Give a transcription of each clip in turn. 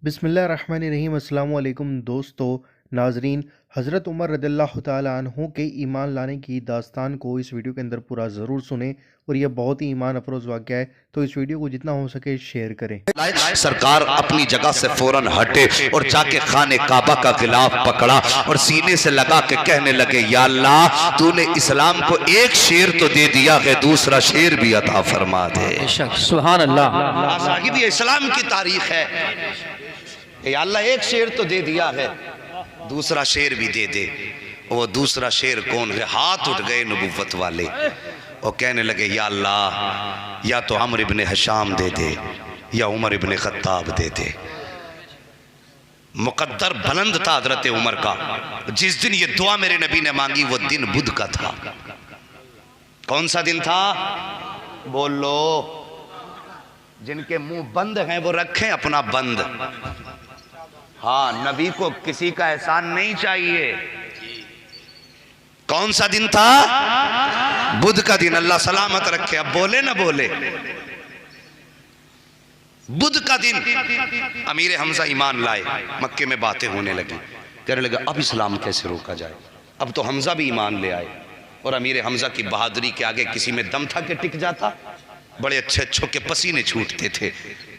بسم اللہ الرحمن الرحیم۔ السلام علیکم دوستو، ناظرین، حضرت عمر رضی اللہ تعالیٰ عنہ کے ایمان لانے کی داستان کو اس ویڈیو کے اندر پورا ضرور سنیں، اور یہ بہت ہی ایمان افروز واقعہ ہے، تو اس ویڈیو کو جتنا ہو سکے شیئر کریں۔ سرکار اپنی جگہ سے فوراً ہٹے اور جا کے خانہ کعبہ کا غلاف پکڑا اور سینے سے لگا کے کہنے لگے، یا اللہ تو نے اسلام کو ایک شیر تو دے دیا ہے، دوسرا شیر بھی عطا فرما دے۔ سبحان اللہ۔ صاحب یہ اسلام کی تاریخ ہے کہ یا اللہ ایک شیر تو دے دیا ہے، دوسرا شیر بھی دے دے۔ وہ دوسرا شیر کون ہے؟ ہاتھ اٹھ گئے نبوت والے اور کہنے لگے، یا اللہ یا تو عمرو ابن حشام دے دے یا عمر ابن خطاب دے دے۔ مقدر بلند تھا حضرت عمر کا۔ جس دن یہ دعا میرے نبی نے مانگی وہ دن بدھ کا تھا۔ کون سا دن تھا؟ بولو، جن کے منہ بند ہیں وہ رکھیں اپنا بند۔ ہاں، نبی کو کسی کا احسان نہیں چاہیے۔ کون سا دن تھا؟ بدھ کا دن۔ اللہ سلامت رکھے، اب بولے نہ بولے۔ بدھ کا دن امیر حمزہ ایمان لائے، مکے میں باتیں ہونے لگی، کہنے لگا اب اسلام کیسے روکا جائے؟ اب تو حمزہ بھی ایمان لے آئے، اور امیر حمزہ کی بہادری کے آگے کسی میں دم تھا کہ ٹک جاتا؟ بڑے اچھے اچھوں کے پسینے چھوٹتے تھے۔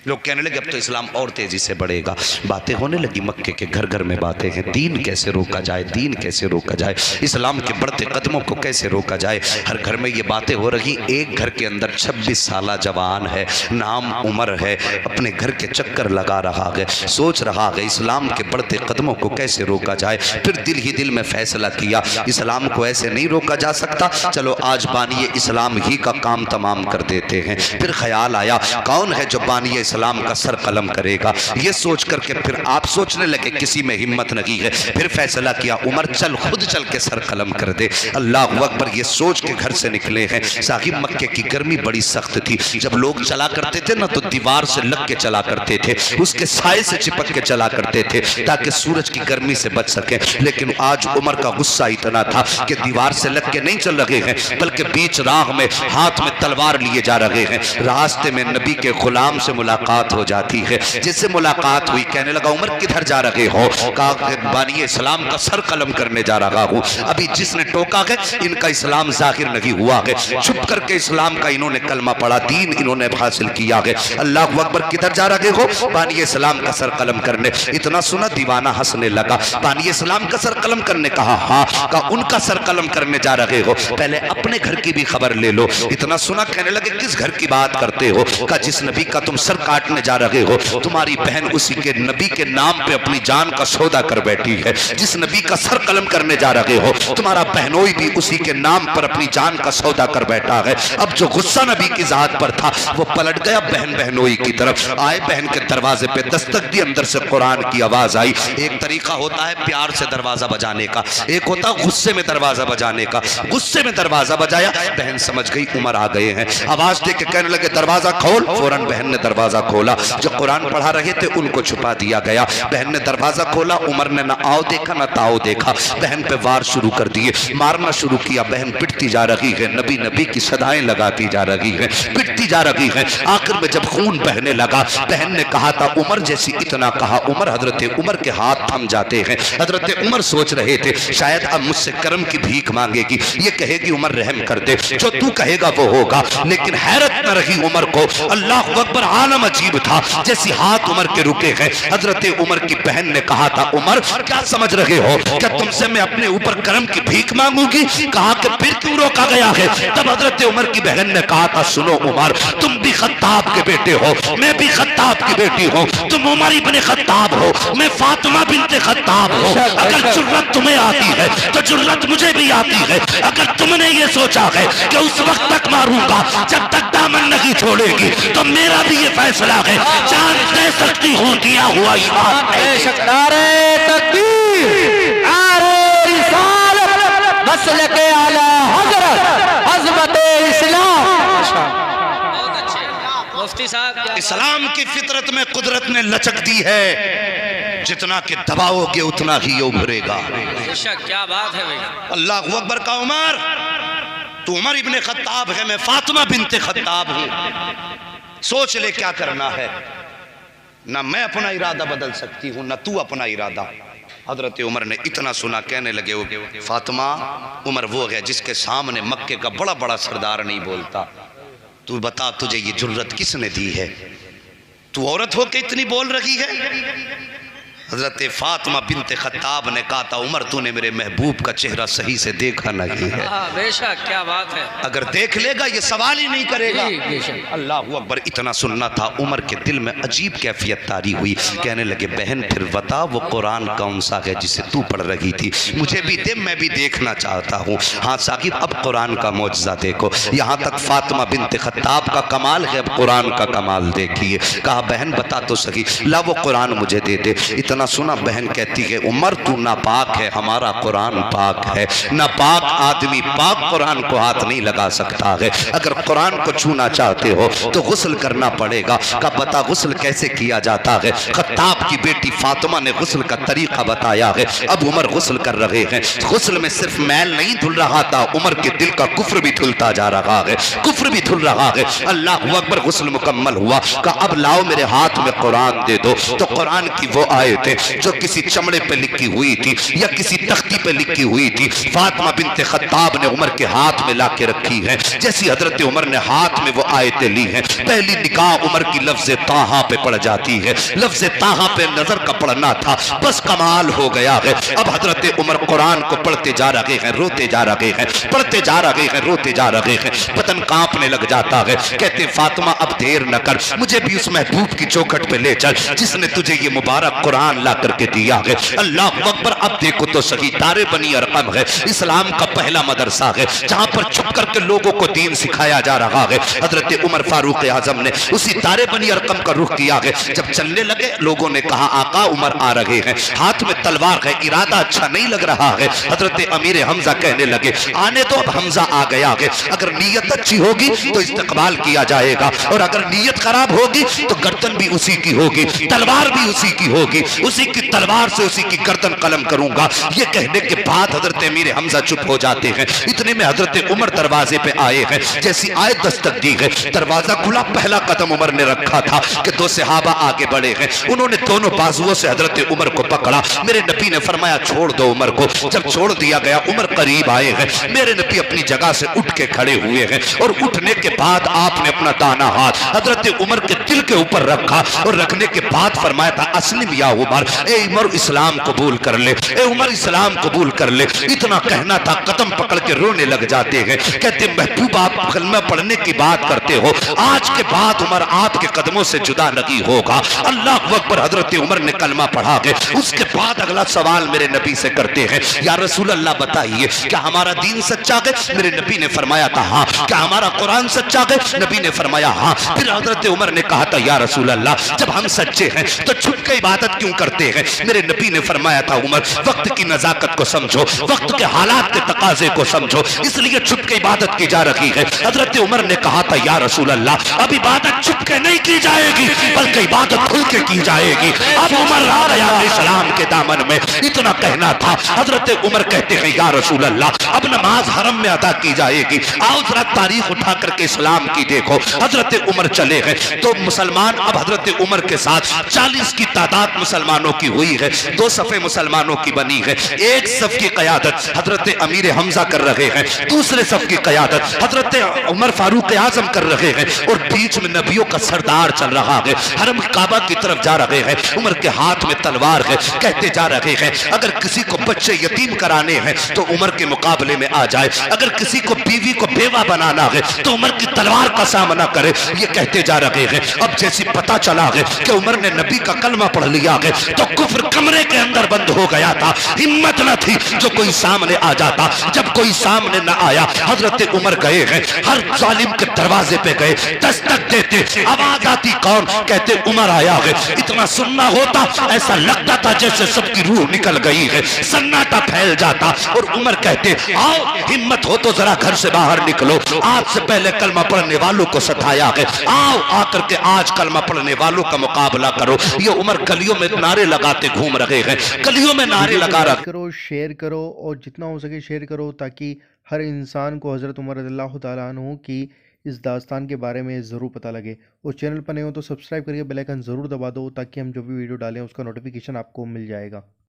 لوگ کہنے لگے اب تو اسلام اور تیزی سے بڑھے گا۔ باتیں ہونے لگی مکے کے گھر گھر میں باتیں ہیں، دین کیسے روکا جائے، دین کیسے روکا جائے، اسلام کے بڑھتے قدموں کو کیسے روکا جائے۔ ہر گھر میں یہ باتیں ہو رہی۔ ایک گھر کے اندر 26 سالہ جوان ہے، نام عمر ہے، اپنے گھر کے چکر لگا رہا ہے، سوچ رہا ہے اسلام کے بڑھتے قدموں کو کیسے روکا جائے۔ پھر دل ہی دل میں فیصلہ کیا، اسلام کو ایسے نہیں روکا جا سکتا، چلو آج بانی اسلام ہی کا کام تمام کر دیتے ہیں۔ پھر خیال آیا کون ہے جو بانی اسلام کا سر قلم کرے گا؟ یہ سوچ کر کے پھر آپ سوچنے لگے کسی میں ہمت نہیں ہے۔ پھر فیصلہ کیا عمر چل خود چل کے سر قلم کر دے۔ اللہ اکبر، یہ سوچ کے گھر سے نکلے ہیں۔ صاحب مکے کی گرمی بڑی سخت تھی، جب لوگ چلا کرتے تھے نا تو دیوار سے لگ کے چلا کرتے تھے، اس کے سائے سے چپک کے چلا کرتے تھے تاکہ سورج کی گرمی سے بچ سکیں۔ لیکن آج عمر کا غصہ اتنا تھا کہ دیوار سے لگ کے نہیں چل رہے ہیں، بلکہ بیچ راہ میں ہاتھ میں تلوار لیے جا رہے ہیں۔ راستے میں نبی کے غلام سے ملاقات ہو جاتی ہے، جس سے ملاقات ہوئی کہنے لگا عمر کدھر جا رہے ہو؟ کہا کہ بانی اسلام کا سر قلم کرنے جا رہا ہوں۔ ابھی جس نے ٹوکا ہے ان کا اسلام ظاہر نہیں ہوا ہے، چھپ کر کے اسلام کا انہوں نے کلمہ پڑھا، دین انہوں نے حاصل کیا ہے۔ اللہ اکبر، کدھر جا رہے ہو؟ بانی اسلام کا سر قلم کرنے۔ اتنا سنا دیوانہ ہنسنے لگا۔ بانی اسلام کا سر قلم کرنے کہا ہاں، کہا ان کا سر قلم کرنے جا رہے ہو، پہلے اپنے گھر کی بھی خبر لے لو۔ اتنا سنا کہنے لگے کس گھر کی بات کرتے ہو؟ کہا جس نبی کا تم سر کاٹنے جا رہے ہو تمہاری بہن اسی کے نبی کے نام پہ اپنی جان کا سودا کر بیٹھی ہے۔ جس نبی کا سر قلم کرنے جا رہے ہو تمہارا بہنوئی بھی اسی کے نام پر اپنی جان کا سودا کر بیٹھا ہے۔ اب جو غصہ نبی کی ذات پر تھا وہ پلٹ گیا بہن بہنوئی کی طرف۔ آئے بہن کے دروازے پہ دستک دی، اندر سے قرآن کی آواز آئی۔ ایک طریقہ ہوتا ہے پیار سے دروازہ بجانے کا، ایک ہوتا ہے غصے میں دروازہ بجانے کا۔ غصے میں دروازہ بجایا، بہن سمجھ گئی عمر آ گئے ہیں، آواز دے کے کہنے لگے دروازہ کھول۔ فوراً بہن نے دروازہ کھولا، جو قرآن پڑھا رہے تھے ان کو چھپا دیا گیا۔ بہن نے دروازہ کھولا، عمر نے نہ آؤ دیکھا نہ تاؤ دیکھا، بہن پہ وار شروع کر دیے، مارنا شروع کیا۔ بہن پٹتی جا رہی ہے، نبی نبی کی صدائیں لگاتی جا رہی ہے، پٹتی جا رہی ہے۔ آخر میں جب خون بہنے لگا، بہن نے کہا تھا عمر جیسی اتنا کہا عمر، حضرت عمر کے ہاتھ تھم جاتے ہیں۔ حضرت عمر سوچ رہے تھے شاید اب مجھ سے کرم کی بھیک مانگے گی، یہ کہے گی عمر رحم کر دے، جو تو کہے گا وہ ہوگا۔ لیکن حیرت نہ رہی عمر کو، اللہ اکبر، عالم عجیب تھا۔ جیسی ہاتھ عمر کے رکے ہیں، حضرت عمر کی بہن نے کہا تھا عمر کیا سمجھ رہے ہو، کیا تم سے میں اپنے اوپر کرم کی بھیک مانگوں گی؟ کہا کہ پھر کیوں روکا گیا ہے؟ تب حضرت عمر کی بہن نے کہا تھا سنو عمر، تم بھی خطاب کے بیٹے ہو، میں بھی خطاب کی بیٹی ہوں، تم عمر ابن خطاب ہو، میں فاطمہ بنت خطاب ہوں۔ اگر جرت تمہیں آتی ہے تو جرت مجھے بھی آتی ہے۔ اگر تم نے یہ سوچا ہے کہ اس وقت تک ماروں گا جب تک دامن نہیں چھوڑے گی، تو میرا بھی یہ فیصلہ ہے، جان دے سکتی ہوں دیا ہوا ایمان ہے۔ نعرہ تکبیر، نعرہ رسالت، مسلک اعلی حضرت، عظمت اسلام۔ مفتی صاحب، اسلام کی فطرت میں قدرت نے لچک دی ہے، جتنا کہ دباؤ گے اتنا ہی ابھرے گا۔ کیا بات ہے بھائی۔ اللہ اکبر کا عمر، تو عمر ابن خطاب ہے، میں فاطمہ بنت خطاب ہوں، سوچ لے کیا کرنا ہے۔ نہ میں اپنا ارادہ بدل سکتی ہوں نہ تو اپنا ارادہ۔ حضرت عمر نے اتنا سنا، کہنے لگے فاطمہ، عمر وہ ہے جس کے سامنے مکے کا بڑا بڑا سردار نہیں بولتا، تو بتا تجھے یہ جرت کس نے دی ہے؟ تو عورت ہو کے اتنی بول رہی ہے؟ حضرت فاطمہ بنت خطاب نے کہا تھا عمر تو نے میرے محبوب کا چہرہ صحیح سے دیکھا نہیں ہے، بے شک کیا بات ہے، اگر دیکھ لے گا یہ سوال ہی نہیں کرے گا۔ بے شک۔ اللہ اکبر، اتنا سننا تھا، عمر کے دل میں عجیب کیفیت طاری ہوئی، کہنے لگے بہن پھر بتا وہ قرآن کون سا ہے جسے تو پڑھ رہی تھی؟ مجھے بھی دے، میں بھی دیکھنا چاہتا ہوں۔ ہاں ثاقب اب قرآن کا معجزہ دیکھو، یہاں تک فاطمہ بنت خطاب کا کمال ہے، اب قرآن کا کمال دیکھیے۔ کہا بہن بتا تو صحیح، لا وہ قرآن مجھے دے دے۔ اتنا سنا، بہن کہتی ہے عمر تو ناپاک ہے، ہمارا قرآن پاک ہے، ناپاک آدمی پاک قرآن کو ہاتھ نہیں لگا سکتا ہے، اگر قرآن کو چھونا چاہتے ہو تو غسل کرنا پڑے گا۔ کہا بتا غسل کیسے کیا جاتا ہے؟ خطاب کی بیٹی فاطمہ نے غسل کا طریقہ بتایا ہے۔ اب عمر غسل کر رہے ہیں، غسل میں صرف میل نہیں دھل رہا تھا، عمر کے دل کا کفر بھی دھلتا جا رہا ہے، کفر بھی دھل رہا ہے۔ اللہ اکبر، غسل مکمل ہوا، کہا اب لاؤ میرے ہاتھ میں قرآن دے دو۔ تو قرآن کی وہ آیتیں جو کسی چمڑے پہ لکھی ہوئی تھی یا کسی تختی پہ لکھی ہوئی تھی، فاطمہ بنت خطاب نے عمر کے ہاتھ میں لا کے رکھی ہے۔ جیسی حضرت عمر نے ہاتھ میں وہ آیتیں لی ہیں، پہلی نگاہ عمر کی لفظ طٰہٰ پہ پڑ جاتی ہے، لفظ طٰہٰ پہ نظر کا پڑنا تھا، بس کمال ہو گیا ہے۔ اب حضرت عمر قرآن کو پڑھتے جا رہے ہیں، روتے جا رہے ہیں، پڑھتے جا رہے ہیں، روتے جا رہے ہیں، بدن کانپنے لگ جاتا ہے۔ کہتے فاطمہ اب دیر نہ کر، مجھے بھی اس محبوب کی چوکھٹ پہ لے چل جس نے تجھے یہ مبارک قرآن لا کر کے دیا ہے۔ اللہ اکبر، اب دیکھو تو صحیح، دار بنی ارقم ہے، اسلام کا پہلا مدرسہ ہے جہاں پر چھپ کر کے لوگوں کو دین سکھایا جا رہا ہے۔ حضرت عمر فاروق اعظم نے اسی دار بنی ارقم کا رخ کیا ہے۔ جب چلنے لگے لوگوں نے کہا آقا عمر آ رہے ہیں، ہاتھ میں تلوار ہے، ارادہ اچھا نہیں لگ رہا ہے۔ حضرت امیر حمزہ کہنے لگے آنے تو، اب حمزہ آ گیا ہے، اگر نیت اچھی ہوگی تو استقبال کیا جائے گا، اور اگر نیت خراب ہوگی تو گردن بھی اسی کی ہوگی، تلوار بھی اسی کی ہوگی، اسی کی تلوار سے اسی کی گردن قلم کروں گا۔ یہ کہنے کے بعد حضرت امیر حمزہ چپ ہو جاتے ہیں۔ اتنے میں حضرت عمر دروازے پہ آئے ہیں، جیسی آئے دستک دی ہے، دروازہ کھلا، پہلا قدم عمر نے رکھا تھا کہ دو صحابہ آگے بڑھے ہیں، انہوں نے دونوں بازوؤں سے حضرت عمر کو پکڑا۔ میرے نبی نے فرمایا چھوڑ دو عمر کو۔ جب چھوڑ دیا گیا، عمر قریب آئے ہیں، میرے نبی اپنی جگہ سے اٹھ کے کھڑے ہوئے ہیں، اور اٹھنے کے بعد آپ نے اپنا دانا ہاتھ حضرت عمر کے دل کے اوپر رکھا، اور رکھنے کے بعد فرمایا تھا اسلم یا عمر، اے عمر اسلام قبول کر لے، اے عمر اسلام قبول کر لے۔ اتنا کہنا تھا، قدم پکڑ کے رونے لگ جاتے ہیں، کہتے محبوب آپ کلمہ پڑھنے کی بات کرتے ہو، آج کے بعد عمر آپ کے قدموں سے جدا نہیں ہوگا۔ اللہ اکبر، حضرت عمر نے کلمہ پڑھا ہے۔ اس کے بعد اگلا سوال میرے نبی سے کرتے ہیں، یا رسول اللہ بتائیے کیا ہمارا دین سچا ہے؟ میرے نبی نے فرمایا تھا ہاں۔ کیا ہمارا قرآن سچا ہے؟ نبی نے فرمایا ہاں۔ پھر حضرت عمر نے کہا تھا یا رسول اللہ جب ہم سچے ہیں تو چھپ کے عبادت کیوں کرتے ہیں؟ میرے نبی نے فرمایا تھا عمر وقت کی نزاکت کو سمجھو، وقت کے حالات کے تقاضے کو سمجھو، اس لیے چھپ کے عبادت کی جا رہی ہے۔ حضرت عمر نے کہا تھا یا رسول اللہ اب عبادت چھپ کے نہیں کی جائے گی بلکہ عبادت کھل کے کی جائے گی۔ اب عمر آ گیا اسلام کے دامن میں، اتنا کہنا تھا۔ حضرت عمر کہتے ہیں یا رسول اللہ اب نماز حرم میں ادا کی جائے گی، آؤ ذرا تاریخ اٹھا کر کے اسلام کی دیکھو۔ حضرت عمر چلے گئے تو مسلمان اب حضرت عمر کے ساتھ 40 کی تعداد مسلمانوں کی ہوئی ہے، 2 صفیں مسلمانوں کی بنی ہے۔ ایک صف کی قیادت حضرت امیر حمزہ کر رہے ہیں، دوسرے صف کی قیادت حضرت عمر فاروق اعظم کر رہے ہیں، اور بیچ میں نبیوں کا سردار چل رہا ہے، حرم کعبہ کی طرف جا رہے ہیں، عمر کے ہاتھ میں تلوار ہے، کہتے جا رہے ہیں اگر کسی کو بچے یتیم کرانے ہیں تو عمر کے مقابلے میں آ جائے، اگر کسی کو بیوی کو بیوہ بنانا ہے تو عمر کی تلوار کا سامنا کرے۔ یہ کہتے جا رہے ہیں، اب جیسی پتہ چلا ہے کہ عمر نے نبی کا کلمہ پڑھ لیا ہے تو کفر کمرے کے اندر بند ہو گیا تھا، ہمت نہ تھی جو کوئی سامنے آ جاتا۔ جب کوئی سامنے نہ آیا حضرت عمر گئے ہیں، ہر ظالم کے دروازے پہ گئے، دستک دیتے، آواز آتی کون؟ کہتے عمر آیا ہے۔ اتنا سننا ہوتا ایسا لگتا تھا جیسے سب کی روح نکل گئی ہے، سناٹا پھیل جاتا، اور عمر کہتے آؤ ہمت ہو تو ذرا گھر سے باہر نکلو، آج سے پہلے کلمہ پڑھنے والوں کو ستایا ہے، آؤ آ کر کے آج کلمہ پڑھنے والوں کا مقابلہ کرو۔ یہ عمر گلیوں میں نعرے لگاتے گھوم رہے ہیں، گلیوں میں نعرے لگا رہے کرو، شیئر کرو، اور جتنا ہو سکے شیئر کرو تاکہ ہر انسان کو حضرت عمر رضی اللہ تعالیٰ عنہ کی اس داستان کے بارے میں ضرور پتہ لگے۔ اور چینل پر نئے ہو تو سبسکرائب کریے، بیل آئیکن ضرور دبا دو تاکہ ہم جو بھی ویڈیو ڈالیں اس کا نوٹیفیکیشن آپ کو مل جائے گا۔